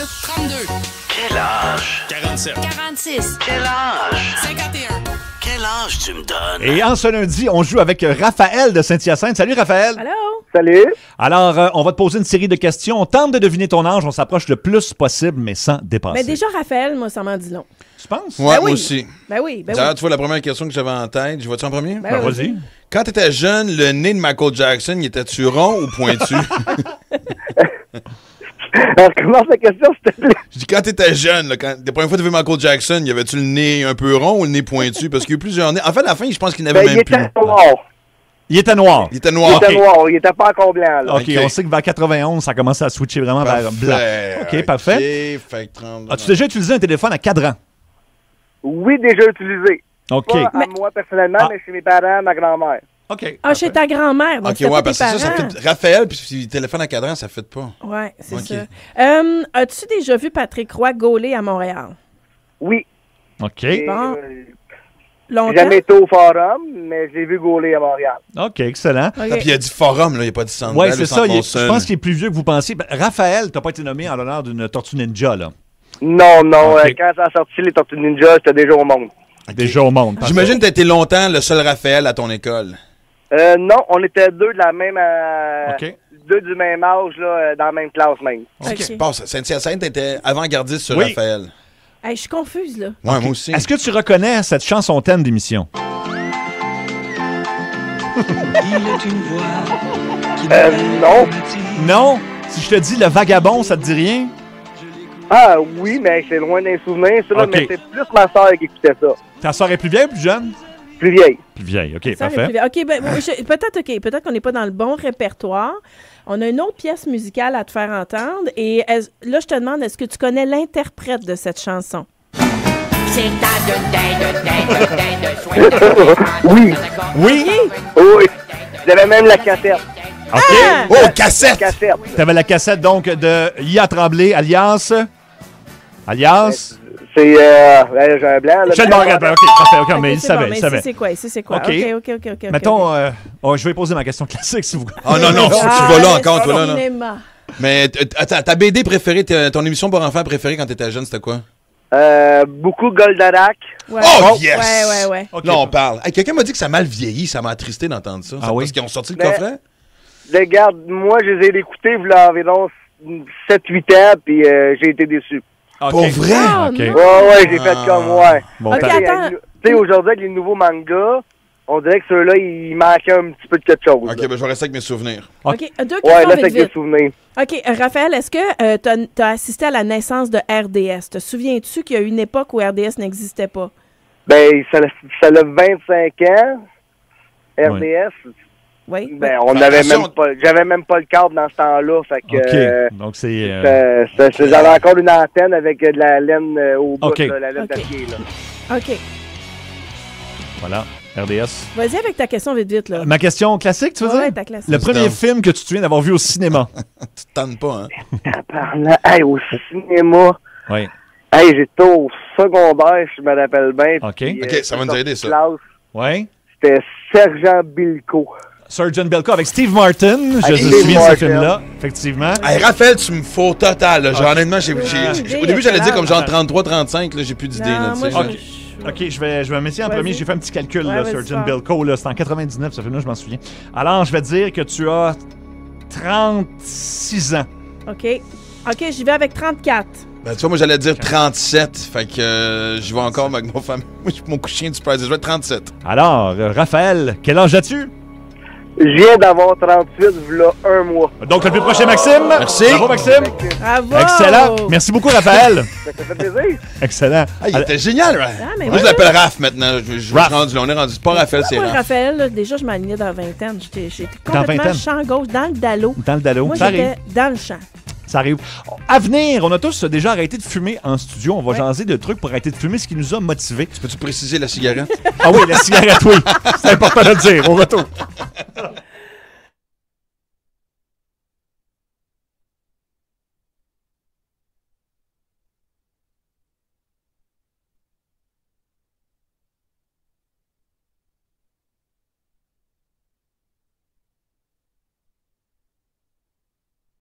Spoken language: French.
32. Quel âge? 47. 46. Quel âge? 51. Quel âge tu me donnes? Et en ce lundi, on joue avec Raphaël de Saint-Hyacinthe. Salut, Raphaël. Allô? Salut. Alors, on va te poser une série de questions. On tente de deviner ton âge. On s'approche le plus possible, mais sans dépasser. Mais déjà, Raphaël, moi, ça m'en dit long. Tu penses? Ouais, Ben oui. moi aussi. Ben oui, ben D'ailleurs, oui. tu vois, la première question que j'avais en tête, je vois-tu en premier? Ben oui. Vas-y. Quand tu étais jeune, le nez de Michael Jackson, il était-tu rond ou pointu? Alors, commence la question, s'il te plaît. Je dis quand tu étais jeune, là, la première fois que tu as vu Michael Jackson, y avait-tu le nez un peu rond ou le nez pointu? Parce qu'il y a eu plusieurs nez. En fait, à la fin, je pense qu'il n'avait Ben, même il plus. était noir. Il était noir. Il était Il noir. était noir. Il était pas encore blanc, là. OK, OK. on sait que vers 91, ça a commencé à switcher vraiment vers blanc. OK, parfait. OK, fait que 30. As-tu déjà utilisé un téléphone à cadran? Oui, déjà utilisé. OK. Pas à moi, personnellement, Ah. mais chez mes parents, ma grand-mère. OK. Ah, chez ta grand-mère. Donc OK, c'était ouais, pas parce tes que ça parents. fait. Raphaël, puis téléphone à cadran, ça fait pas. Ouais, c'est OK. ça. As-tu déjà vu Patrick Roy gauler à Montréal? Oui. OK. Et, Bon. j'ai Longtemps? jamais été au forum, mais j'ai vu gauler à Montréal. OK, excellent. OK. Ah, puis il a dit forum, là, il a pas dit centre. Oui, Bell c'est ou ça. centre Je Molson. pense qu'il est plus vieux que vous pensiez. Ben, Raphaël, t'as pas été nommé en l'honneur d'une Tortue Ninja, là. Non, non. OK. Quand ça a sorti les Tortues Ninja, c'était déjà au monde. Déjà au monde. J'imagine que tu as été longtemps le seul Raphaël à ton école. Non, on était deux de la même... OK. Deux du même âge, là, dans la même classe même. Qu'est-ce qui OK. se passe? Saint-Hyacinthe était avant-gardiste sur Oui. Raphaël. Hey, je suis confuse, là. Ouais, moi aussi. Est-ce que tu reconnais cette chanson thème d'émission? Non. Non? Si je te dis Le Vagabond, ça te dit rien? Ah oui, mais c'est loin d'un souvenir, ça, là, OK. mais c'est plus ma soeur qui écoutait ça. Ta soeur est plus vieille ou plus jeune? Plus vieille. Plus vieille, OK, Ça, parfait. OK, ben, peut-être qu'on n'est pas dans le bon répertoire. On a une autre pièce musicale à te faire entendre. Et là, je te demande, est-ce que tu connais l'interprète de cette chanson? Oui. Oui? Oui. J'avais même la cassette. OK. Oh, La cassette! cassette. T'avais la cassette, donc, de Ia Tremblay, alias... Alias... C'est, j'ai un blanc, là. Michel Morgan. OK, parfait, OK, mais il c'est savait, bon, mais il savait. c'est quoi? OK. OK. Mettons, je vais poser ma question classique, si vous voulez. Oh non, non, tu vas là encore, toi, là. là. Cinéma. Mais attends, ta BD préférée, ton émission pour enfants préférée quand t'étais jeune, c'était quoi? Beaucoup Goldorak. Ouais. Oh, yes! Ouais. OK. Là, on parle. Hey, quelqu'un m'a dit que ça a mal vieilli, ça m'a attristé d'entendre ça. Ah C'est oui? parce qu'ils ont sorti le Mais- coffret? Regarde, moi, je les ai écoutés, il y a environ 7-8 ans, puis j'ai été déçu. OK. Pour vrai? Oh, OK. non. Ouais, j'ai fait comme, ouais. Bon, OK, ben, attends. Tu sais, aujourd'hui, avec les nouveaux mangas, on dirait que ceux-là, il manquait un petit peu de quelque chose. Ok, là. ben je vais rester avec mes souvenirs. OK, deux Ouais, questions là, vite, c'est que des vite. souvenirs. OK, Raphaël, est-ce que tu as assisté à la naissance de RDS? Te souviens-tu qu'il y a eu une époque où RDS n'existait pas? Ben, ça a 25 ans, RDS. Oui. Ben, on Fais n'avait attention. même pas, j'avais même pas le cadre dans ce temps-là, fait que... OK. Donc, c'est... J'avais encore une antenne avec de la laine au bout, OK. là, la laine OK. d'acier, là. OK. Voilà, RDS. Vas-y avec ta question vite, là. Ma question classique, tu veux Ouais, dire? ta classique. Le premier donc. film que tu te souviens d'avoir vu au cinéma. Tu te tannes pas, hein? Parlant, hey, au cinéma, Oui. hey, j'étais au secondaire, je me rappelle bien. OK. puis, OK, ça va nous aider, ça. classe, Oui. C'était Sergent Bilko. Surgeon Belko avec Steve Martin. Je Avec me Steve souviens de ce Martin. film-là, effectivement. Hey, Raphaël, tu me fous total. Là. Genre, honnêtement, idée, au début, j'allais dire comme genre excellente. 33-35. Là, j'ai plus d'idées. Là, Non, tu moi, sais. OK, je vais m'essayer en Vas-y. premier. J'ai fait un petit calcul, Ouais, là, vas-y, Surgeon fort. Belko. Là, c'est en 99, ce film-là, je m'en souviens. Alors, je vais te dire que tu as 36 ans. OK. OK, j'y vais avec 34. Ben, tu vois, moi, j'allais dire 37. Fait que je vais encore avec mon femme. Moi, mon couchien du Price. Je vais être 37. Alors, Raphaël, quel âge as-tu? Je viens d'avoir 38, v'là un mois. Donc, le plus prochain, Maxime. Merci. Bravo, Maxime. Bravo! Excellent. Merci beaucoup, Raphaël. Ça te fait plaisir? Excellent. Ah, il était génial, right? Ah, mais Moi, je ouais. l'appelle Raph maintenant. Raph. On est rendu. C'est pas Raphaël, c'est Moi, Raph. Raphaël, là, déjà, je m'alignais dans la vingtaine. J'étais Dans complètement vingtaine? champ gauche, dans le dallo. Dans le dallo. Moi, Ça arrive. j'étais dans le champ. Ça arrive. À venir, on a tous déjà arrêté de fumer en studio. On va Ouais. jaser de trucs pour arrêter de fumer, ce qui nous a motivés. Peux-tu préciser la cigarette? Ah oui, la cigarette, oui. C'est important de le dire. Au retour.